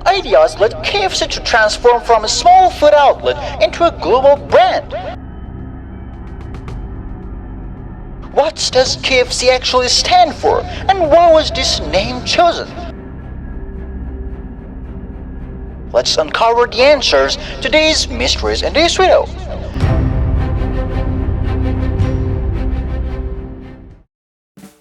ideas led KFC to transform from a small food outlet into a global brand. What does KFC actually stand for, and why was this name chosen? Let's uncover the answers to these mysteries in this video.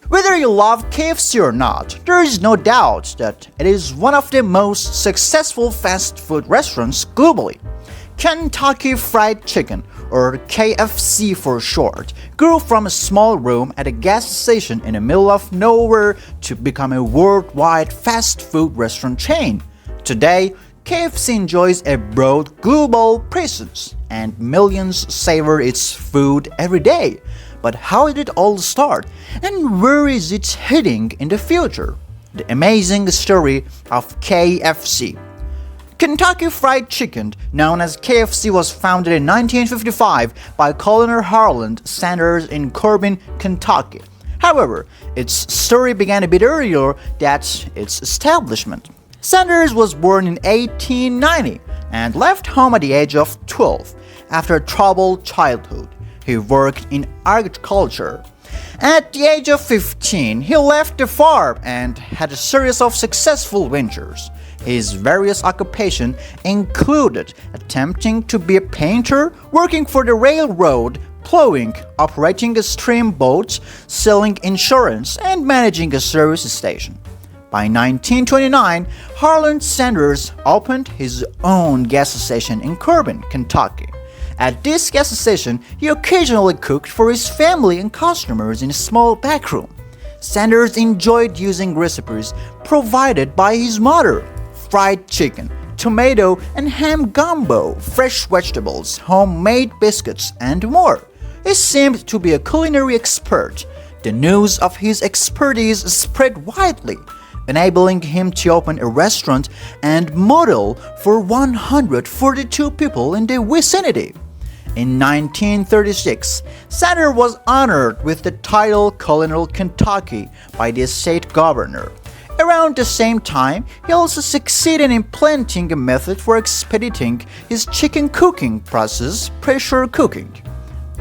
Whether you love KFC or not, there is no doubt that it is one of the most successful fast food restaurants globally. Kentucky Fried Chicken, or KFC for short, grew from a small room at a gas station in the middle of nowhere to become a worldwide fast food restaurant chain. Today, KFC enjoys a broad global presence, and millions savor its food every day. But how did it all start, and where is it heading in the future? The amazing story of KFC. Kentucky Fried Chicken, known as KFC, was founded in 1955 by Colonel Harland Sanders in Corbin, Kentucky. However, its story began a bit earlier than its establishment. Sanders was born in 1890 and left home at the age of 12 after a troubled childhood. He worked in agriculture. At the age of 15, he left the farm and had a series of successful ventures. His various occupations included attempting to be a painter, working for the railroad, plowing, operating a steamboat, selling insurance, and managing a service station. By 1929, Harland Sanders opened his own gas station in Corbin, Kentucky. At this gas station, he occasionally cooked for his family and customers in a small back room. Sanders enjoyed using recipes provided by his mother: fried chicken, tomato and ham gumbo, fresh vegetables, homemade biscuits, and more. He seemed to be a culinary expert. The news of his expertise spread widely, enabling him to open a restaurant and model for 142 people in the vicinity. In 1936, Sanders was honored with the title Colonel Kentucky by the state governor. Around the same time, he also succeeded in implementing a method for expediting his chicken cooking process, pressure cooking.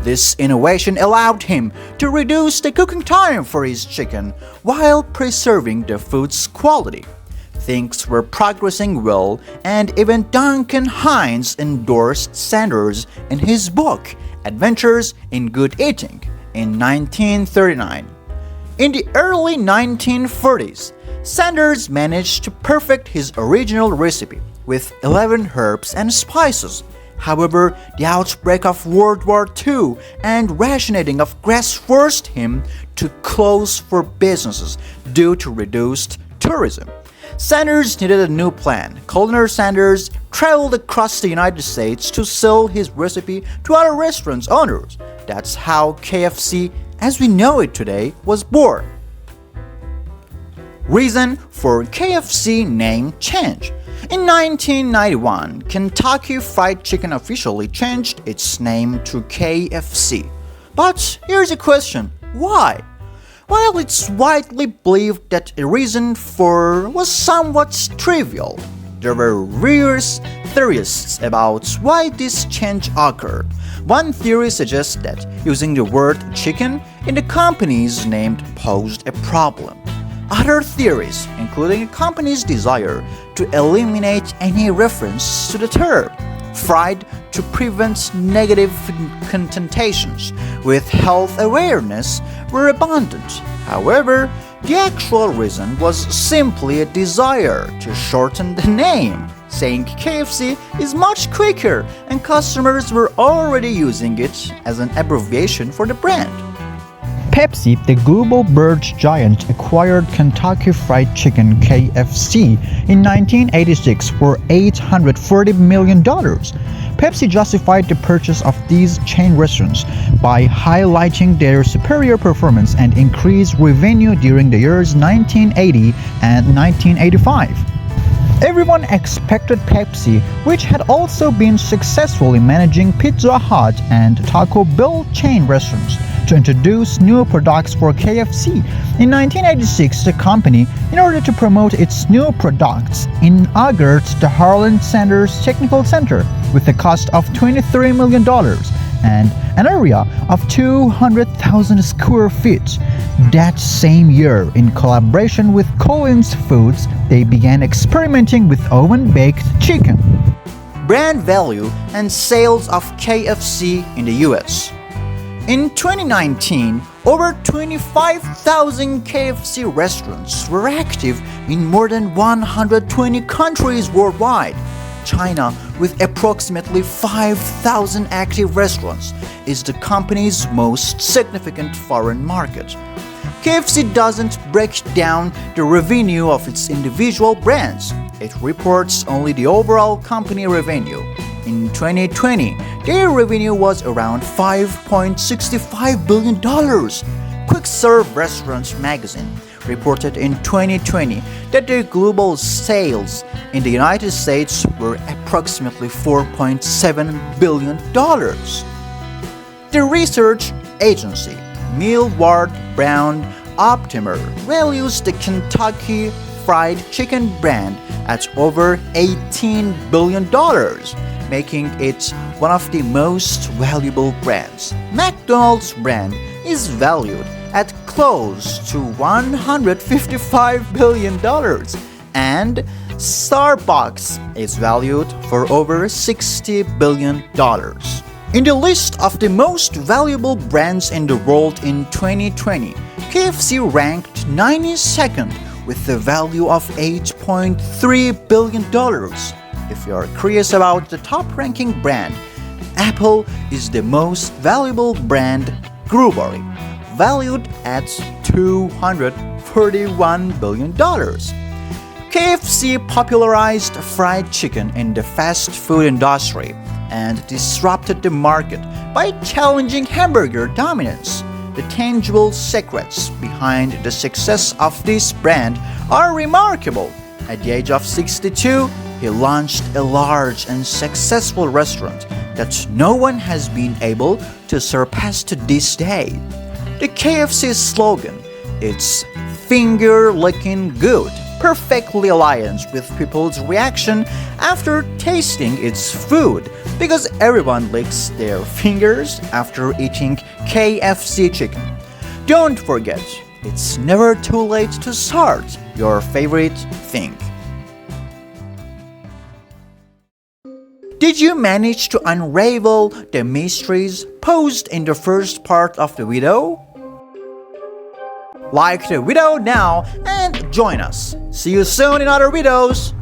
This innovation allowed him to reduce the cooking time for his chicken while preserving the food's quality. Things were progressing well, and even Duncan Hines endorsed Sanders in his book, Adventures in Good Eating, in 1939. In the early 1940s, Sanders managed to perfect his original recipe with 11 herbs and spices. However, the outbreak of World War II and rationing of gas forced him to close for businesses due to reduced tourism. Sanders needed a new plan. Colonel Sanders traveled across the United States to sell his recipe to other restaurant owners. That's how KFC, as we know it today, was born. Reason for KFC name change. In 1991, Kentucky Fried Chicken officially changed its name to KFC. But here's a question: why? While it's widely believed that the reason for was somewhat trivial, there were various theories about why this change occurred. One theory suggests that using the word chicken in the company's name posed a problem. Other theories, including the company's desire to eliminate any reference to the term fried to prevent negative connotations with health awareness, were abundant. However, the actual reason was simply a desire to shorten the name, saying KFC is much quicker and customers were already using it as an abbreviation for the brand. Pepsi, the global beverage giant, acquired Kentucky Fried Chicken (KFC) in 1986 for $840 million. Pepsi justified the purchase of these chain restaurants by highlighting their superior performance and increased revenue during the years 1980 and 1985. Everyone expected Pepsi, which had also been successful in managing Pizza Hut and Taco Bell chain restaurants, to introduce new products for KFC. In 1986, the company, in order to promote its new products, inaugurated the Harlan Sanders Technical Center with a cost of $23 million and an area of 200,000 square feet. That same year, in collaboration with Collins Foods, they began experimenting with oven-baked chicken. Brand value and sales of KFC in the US. In 2019, over 25,000 KFC restaurants were active in more than 120 countries worldwide. China, with approximately 5,000 active restaurants, is the company's most significant foreign market. KFC doesn't break down the revenue of its individual brands. It reports only the overall company revenue. In 2020, their revenue was around $5.65 billion. Quick Serve Restaurants magazine reported in 2020 that their global sales in the United States were approximately $4.7 billion. The research agency Millward Brown Optimer values the Kentucky Fried Chicken brand at over $18 billion, making it one of the most valuable brands. McDonald's brand is valued at close to $155 billion, and Starbucks is valued for over $60 billion. In the list of the most valuable brands in the world in 2020, KFC ranked 92nd with a value of $8.3 billion. If you are curious about the top-ranking brand, Apple is the most valuable brand globally, valued at $241 billion. KFC popularized fried chicken in the fast food industry and disrupted the market by challenging hamburger dominance. The tangible secrets behind the success of this brand are remarkable. At the age of 62, he launched a large and successful restaurant that no one has been able to surpass to this day. The KFC slogan, "It's finger-licking good," perfectly aligns with people's reaction after tasting its food, because everyone licks their fingers after eating KFC chicken. Don't forget, it's never too late to start your favorite thing. Did you manage to unravel the mysteries posed in the first part of the video? Like the video now and join us. See you soon in other videos.